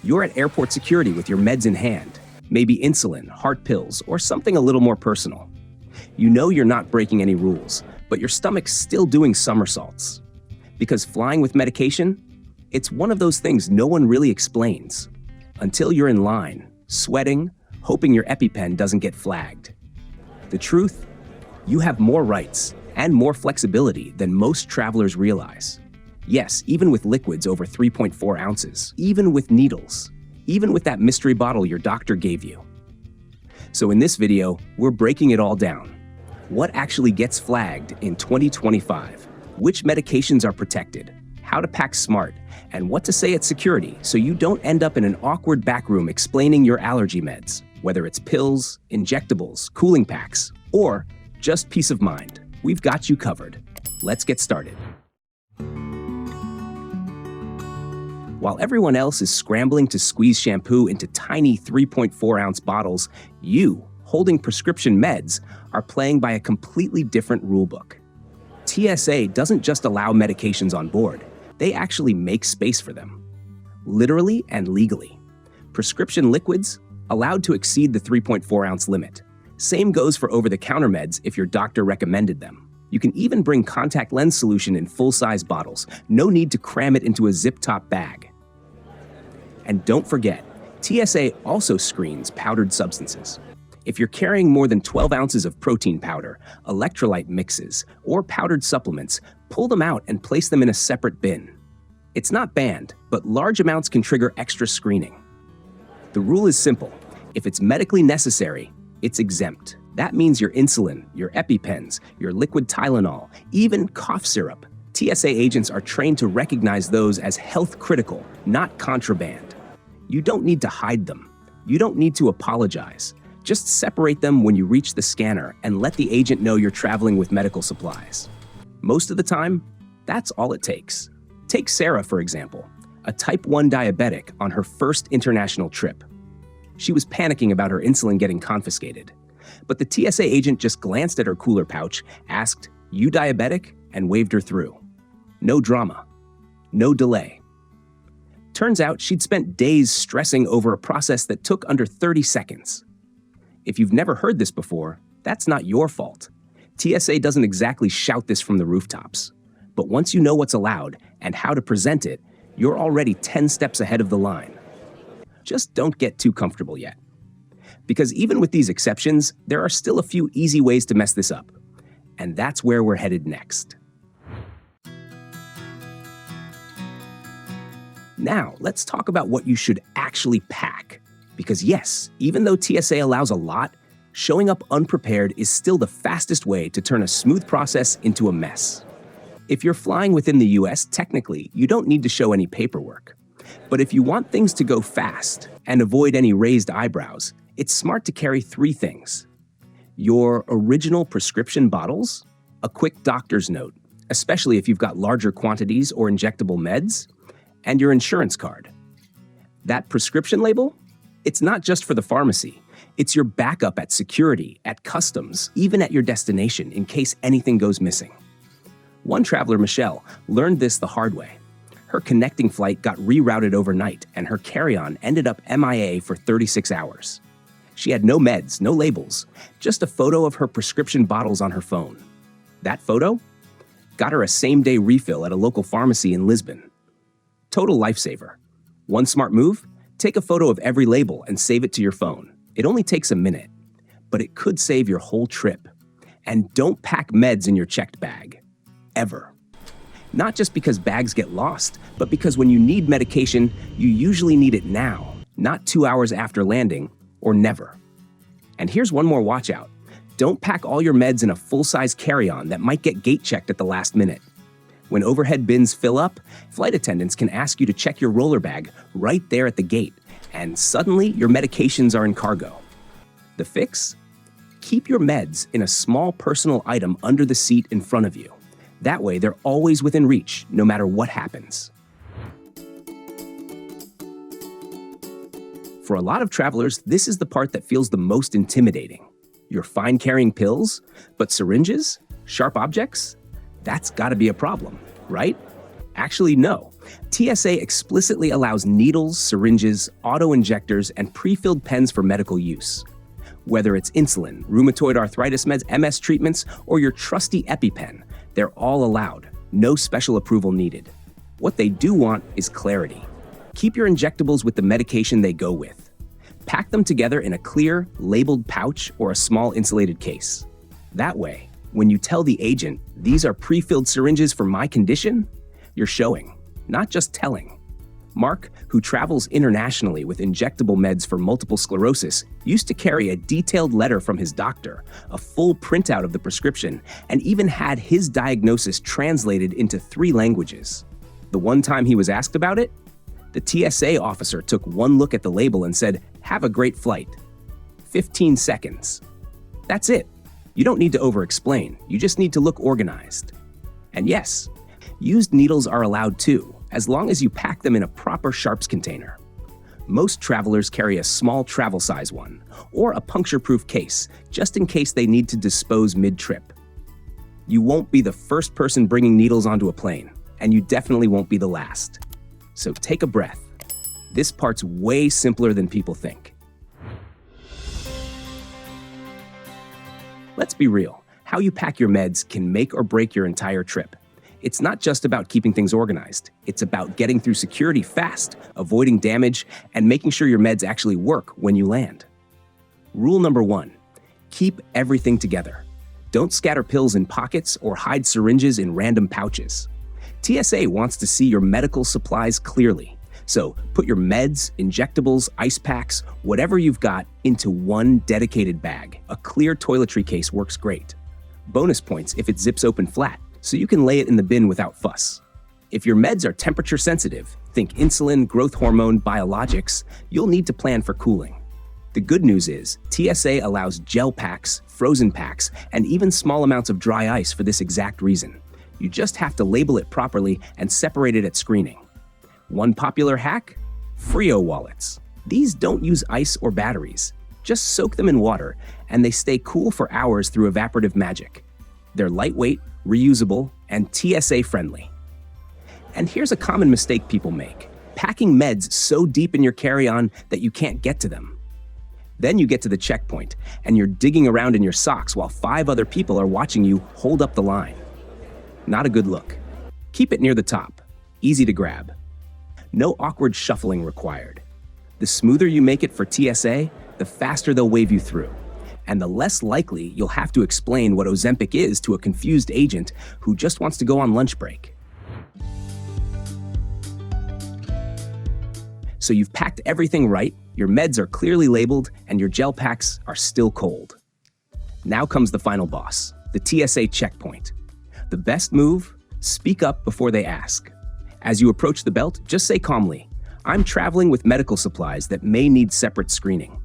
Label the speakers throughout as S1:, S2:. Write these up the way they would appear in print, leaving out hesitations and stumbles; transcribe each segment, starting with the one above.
S1: You're at airport security with your meds in hand, maybe insulin, heart pills, or something a little more personal. You know you're not breaking any rules, but your stomach's still doing somersaults. Because flying with medication, it's one of those things no one really explains, until you're in line, sweating, hoping your EpiPen doesn't get flagged. The truth? You have more rights and more flexibility than most travelers realize. Yes, even with liquids over 3.4 ounces, even with needles, even with that mystery bottle your doctor gave you. So in this video, we're breaking it all down. What actually gets flagged in 2025? Which medications are protected? How to pack smart? And what to say at security so you don't end up in an awkward back room explaining your allergy meds, whether it's pills, injectables, cooling packs, or just peace of mind. We've got you covered. Let's get started. While everyone else is scrambling to squeeze shampoo into tiny 3.4-ounce bottles, you, holding prescription meds, are playing by a completely different rulebook. TSA doesn't just allow medications on board, they actually make space for them. Literally and legally. Prescription liquids, allowed to exceed the 3.4-ounce limit. Same goes for over-the-counter meds if your doctor recommended them. You can even bring contact lens solution in full-size bottles. No need to cram it into a zip-top bag. And don't forget, TSA also screens powdered substances. If you're carrying more than 12 ounces of protein powder, electrolyte mixes, or powdered supplements, pull them out and place them in a separate bin. It's not banned, but large amounts can trigger extra screening. The rule is simple. If it's medically necessary, it's exempt. That means your insulin, your EpiPens, your liquid Tylenol, even cough syrup. TSA agents are trained to recognize those as health critical, not contraband. You don't need to hide them. You don't need to apologize. Just separate them when you reach the scanner and let the agent know you're traveling with medical supplies. Most of the time, that's all it takes. Take Sarah, for example, a type 1 diabetic on her first international trip. She was panicking about her insulin getting confiscated. But the TSA agent just glanced at her cooler pouch, asked, "You diabetic?" and waved her through. No drama. No delay. Turns out she'd spent days stressing over a process that took under 30 seconds. If you've never heard this before, that's not your fault. TSA doesn't exactly shout this from the rooftops. But once you know what's allowed and how to present it, you're already 10 steps ahead of the line. Just don't get too comfortable yet. Because even with these exceptions, there are still a few easy ways to mess this up. And that's where we're headed next. Now, let's talk about what you should actually pack. Because yes, even though TSA allows a lot, showing up unprepared is still the fastest way to turn a smooth process into a mess. If you're flying within the US, technically, you don't need to show any paperwork. But if you want things to go fast and avoid any raised eyebrows, it's smart to carry 3 things. Your original prescription bottles, a quick doctor's note, especially if you've got larger quantities or injectable meds, and your insurance card. That prescription label? It's not just for the pharmacy. It's your backup at security, at customs, even at your destination in case anything goes missing. One traveler, Michelle, learned this the hard way. Her connecting flight got rerouted overnight, and her carry-on ended up MIA for 36 hours. She had no meds, no labels, just a photo of her prescription bottles on her phone. That photo got her a same-day refill at a local pharmacy in Lisbon. Total lifesaver. One smart move? Take a photo of every label and save it to your phone. It only takes a minute, but it could save your whole trip. And don't pack meds in your checked bag. Ever. Not just because bags get lost, but because when you need medication, you usually need it now, not 2 hours after landing, or never. And here's one more watch out. Don't pack all your meds in a full-size carry-on that might get gate-checked at the last minute. When overhead bins fill up, flight attendants can ask you to check your roller bag right there at the gate, and suddenly your medications are in cargo. The fix? Keep your meds in a small personal item under the seat in front of you. That way, they're always within reach, no matter what happens. For a lot of travelers, this is the part that feels the most intimidating. You're fine carrying pills, but syringes? Sharp objects? That's gotta be a problem, right? Actually, no. TSA explicitly allows needles, syringes, auto-injectors, and pre-filled pens for medical use. Whether it's insulin, rheumatoid arthritis meds, MS treatments, or your trusty EpiPen, they're all allowed. No special approval needed. What they do want is clarity. Keep your injectables with the medication they go with. Pack them together in a clear, labeled pouch or a small insulated case. That way, when you tell the agent, these are pre-filled syringes for my condition, you're showing, not just telling. Mark, who travels internationally with injectable meds for multiple sclerosis, used to carry a detailed letter from his doctor, a full printout of the prescription, and even had his diagnosis translated into 3 languages. The one time he was asked about it, the TSA officer took one look at the label and said, "Have a great flight." 15 seconds. That's it. You don't need to over-explain, you just need to look organized. And yes, used needles are allowed too, as long as you pack them in a proper sharps container. Most travelers carry a small travel size one, or a puncture-proof case, just in case they need to dispose mid-trip. You won't be the first person bringing needles onto a plane, and you definitely won't be the last. So take a breath. This part's way simpler than people think. Let's be real, how you pack your meds can make or break your entire trip. It's not just about keeping things organized. It's about getting through security fast, avoiding damage, and making sure your meds actually work when you land. Rule number 1, keep everything together. Don't scatter pills in pockets or hide syringes in random pouches. TSA wants to see your medical supplies clearly. So put your meds, injectables, ice packs, whatever you've got into one dedicated bag. A clear toiletry case works great. Bonus points if it zips open flat, so you can lay it in the bin without fuss. If your meds are temperature sensitive, think insulin, growth hormone, biologics, you'll need to plan for cooling. The good news is, TSA allows gel packs, frozen packs, and even small amounts of dry ice for this exact reason. You just have to label it properly and separate it at screening. One popular hack? Frio wallets. These don't use ice or batteries. Just soak them in water, and they stay cool for hours through evaporative magic. They're lightweight, reusable, and TSA friendly. And here's a common mistake people make: packing meds so deep in your carry-on that you can't get to them. Then you get to the checkpoint, and you're digging around in your socks while 5 other people are watching you hold up the line. Not a good look. Keep it near the top, easy to grab. No awkward shuffling required. The smoother you make it for TSA, the faster they'll wave you through, and the less likely you'll have to explain what Ozempic is to a confused agent who just wants to go on lunch break. So you've packed everything right, your meds are clearly labeled, and your gel packs are still cold. Now comes the final boss, the TSA checkpoint. The best move? Speak up before they ask. As you approach the belt, just say calmly, "I'm traveling with medical supplies that may need separate screening."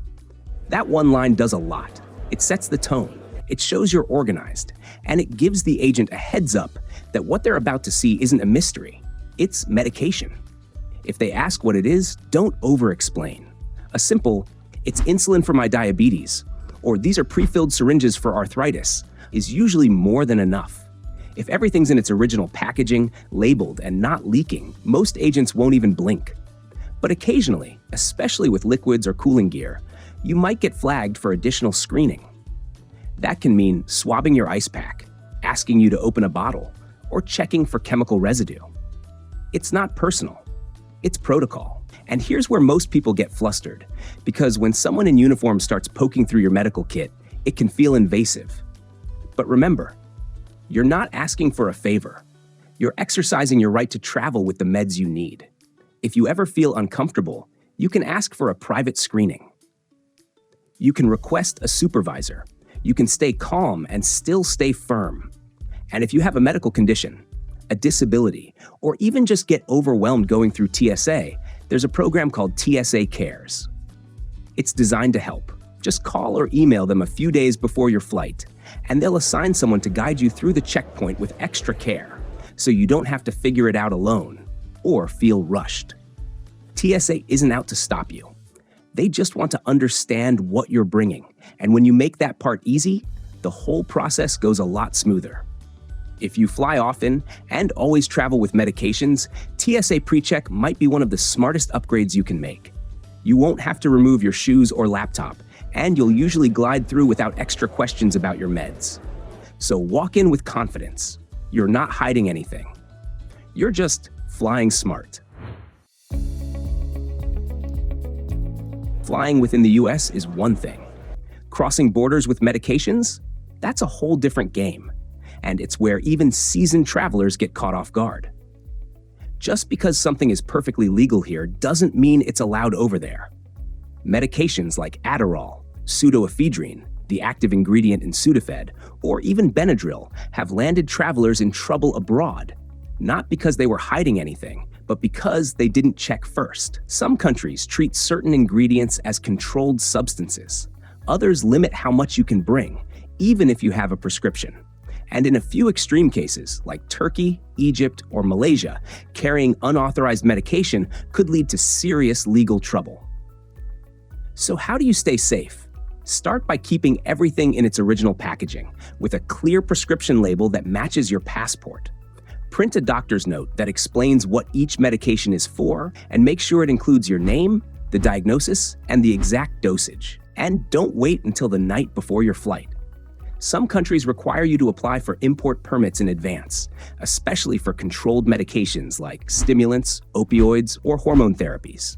S1: That one line does a lot. It sets the tone, it shows you're organized, and it gives the agent a heads up that what they're about to see isn't a mystery, it's medication. If they ask what it is, don't over-explain. A simple, "It's insulin for my diabetes," or "These are pre-filled syringes for arthritis," is usually more than enough. If everything's in its original packaging, labeled, and not leaking, most agents won't even blink. But occasionally, especially with liquids or cooling gear, you might get flagged for additional screening. That can mean swabbing your ice pack, asking you to open a bottle, or checking for chemical residue. It's not personal, it's protocol. And here's where most people get flustered, because when someone in uniform starts poking through your medical kit, it can feel invasive. But remember, you're not asking for a favor. You're exercising your right to travel with the meds you need. If you ever feel uncomfortable, you can ask for a private screening. You can request a supervisor. You can stay calm and still stay firm. And if you have a medical condition, a disability, or even just get overwhelmed going through TSA, there's a program called TSA Cares. It's designed to help. Just call or email them a few days before your flight, and they'll assign someone to guide you through the checkpoint with extra care, so you don't have to figure it out alone or feel rushed. TSA isn't out to stop you. They just want to understand what you're bringing, and when you make that part easy, the whole process goes a lot smoother. If you fly often and always travel with medications, TSA PreCheck might be one of the smartest upgrades you can make. You won't have to remove your shoes or laptop, and you'll usually glide through without extra questions about your meds. So walk in with confidence. You're not hiding anything. You're just flying smart. Flying within the US is one thing. Crossing borders with medications? That's a whole different game. And it's where even seasoned travelers get caught off guard. Just because something is perfectly legal here doesn't mean it's allowed over there. Medications like Adderall, pseudoephedrine, the active ingredient in Sudafed, or even Benadryl have landed travelers in trouble abroad, not because they were hiding anything, but because they didn't check first. Some countries treat certain ingredients as controlled substances. Others limit how much you can bring, even if you have a prescription. And in a few extreme cases, like Turkey, Egypt, or Malaysia, carrying unauthorized medication could lead to serious legal trouble. So how do you stay safe? Start by keeping everything in its original packaging, with a clear prescription label that matches your passport. Print a doctor's note that explains what each medication is for, and make sure it includes your name, the diagnosis, and the exact dosage. And don't wait until the night before your flight. Some countries require you to apply for import permits in advance, especially for controlled medications like stimulants, opioids, or hormone therapies.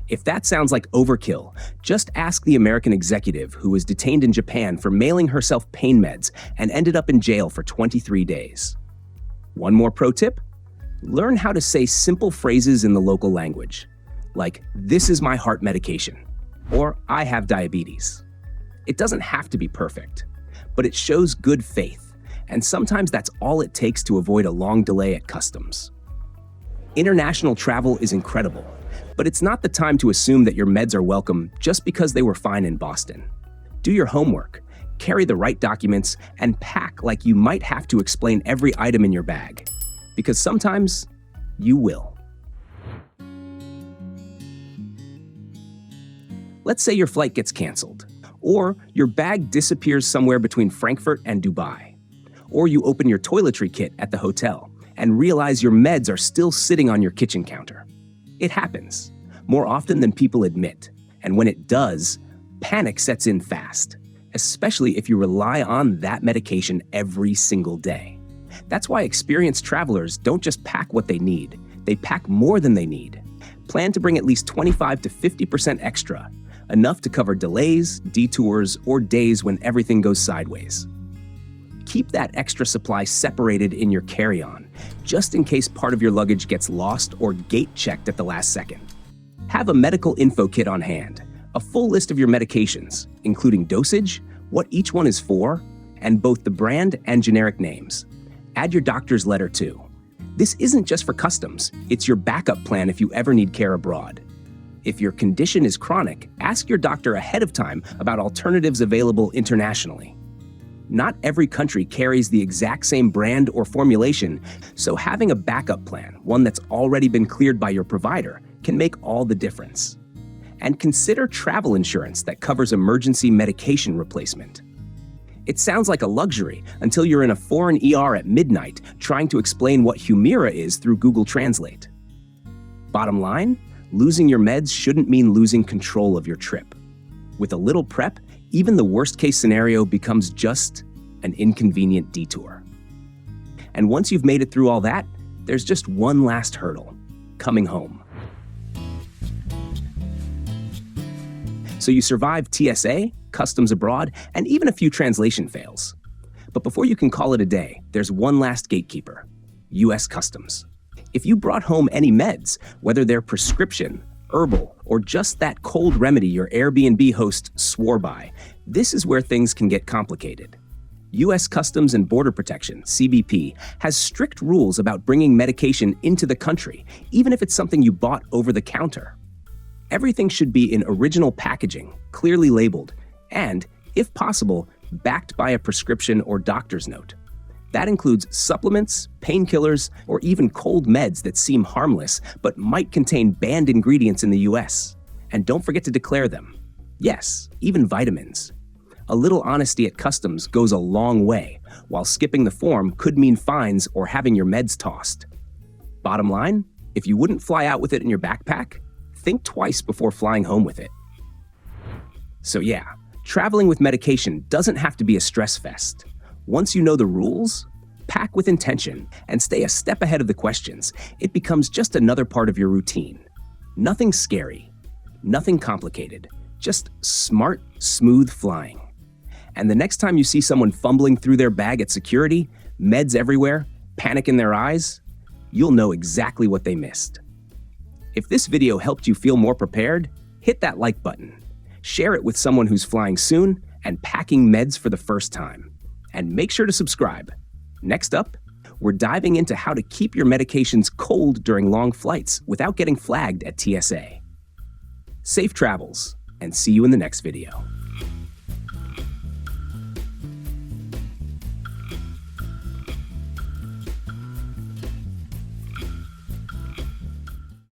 S1: If that sounds like overkill, just ask the American executive who was detained in Japan for mailing herself pain meds and ended up in jail for 23 days. One more pro tip: learn how to say simple phrases in the local language, like "this is my heart medication," or "I have diabetes." It doesn't have to be perfect, but it shows good faith, and sometimes that's all it takes to avoid a long delay at customs. International travel is incredible, but it's not the time to assume that your meds are welcome just because they were fine in Boston. Do your homework, carry the right documents, and pack like you might have to explain every item in your bag, because sometimes you will. Let's say your flight gets canceled, or your bag disappears somewhere between Frankfurt and Dubai, or you open your toiletry kit at the hotel and realize your meds are still sitting on your kitchen counter. It happens, more often than people admit, and when it does, panic sets in fast, especially if you rely on that medication every single day. That's why experienced travelers don't just pack what they need, they pack more than they need. Plan to bring at least 25 to 50% extra, enough to cover delays, detours, or days when everything goes sideways. Keep that extra supply separated in your carry-on, just in case part of your luggage gets lost or gate-checked at the last second. Have a medical info kit on hand, a full list of your medications, including dosage, what each one is for, and both the brand and generic names. Add your doctor's letter too. This isn't just for customs, it's your backup plan if you ever need care abroad. If your condition is chronic, ask your doctor ahead of time about alternatives available internationally. Not every country carries the exact same brand or formulation, so having a backup plan, one that's already been cleared by your provider, can make all the difference. And consider travel insurance that covers emergency medication replacement. It sounds like a luxury until you're in a foreign ER at midnight trying to explain what Humira is through Google Translate. Bottom line, losing your meds shouldn't mean losing control of your trip. With a little prep, even the worst-case scenario becomes just an inconvenient detour. And once you've made it through all that, there's just one last hurdle: coming home. So you survived TSA, customs abroad, and even a few translation fails. But before you can call it a day, there's one last gatekeeper: US Customs. If you brought home any meds, whether they're prescription, herbal, or just that cold remedy your Airbnb host swore by, this is where things can get complicated. U.S. Customs and Border Protection, CBP, has strict rules about bringing medication into the country, even if it's something you bought over the counter. Everything should be in original packaging, clearly labeled, and, if possible, backed by a prescription or doctor's note. That includes supplements, painkillers, or even cold meds that seem harmless but might contain banned ingredients in the US. And don't forget to declare them. Yes, even vitamins. A little honesty at customs goes a long way, while skipping the form could mean fines or having your meds tossed. Bottom line, if you wouldn't fly out with it in your backpack, think twice before flying home with it. So yeah, traveling with medication doesn't have to be a stress fest. Once you know the rules, pack with intention and stay a step ahead of the questions. It becomes just another part of your routine. Nothing scary, nothing complicated, just smart, smooth flying. And the next time you see someone fumbling through their bag at security, meds everywhere, panic in their eyes, you'll know exactly what they missed. If this video helped you feel more prepared, hit that like button. Share it with someone who's flying soon and packing meds for the first time. And make sure to subscribe. Next up, we're diving into how to keep your medications cold during long flights without getting flagged at TSA. Safe travels, and see you in the next video.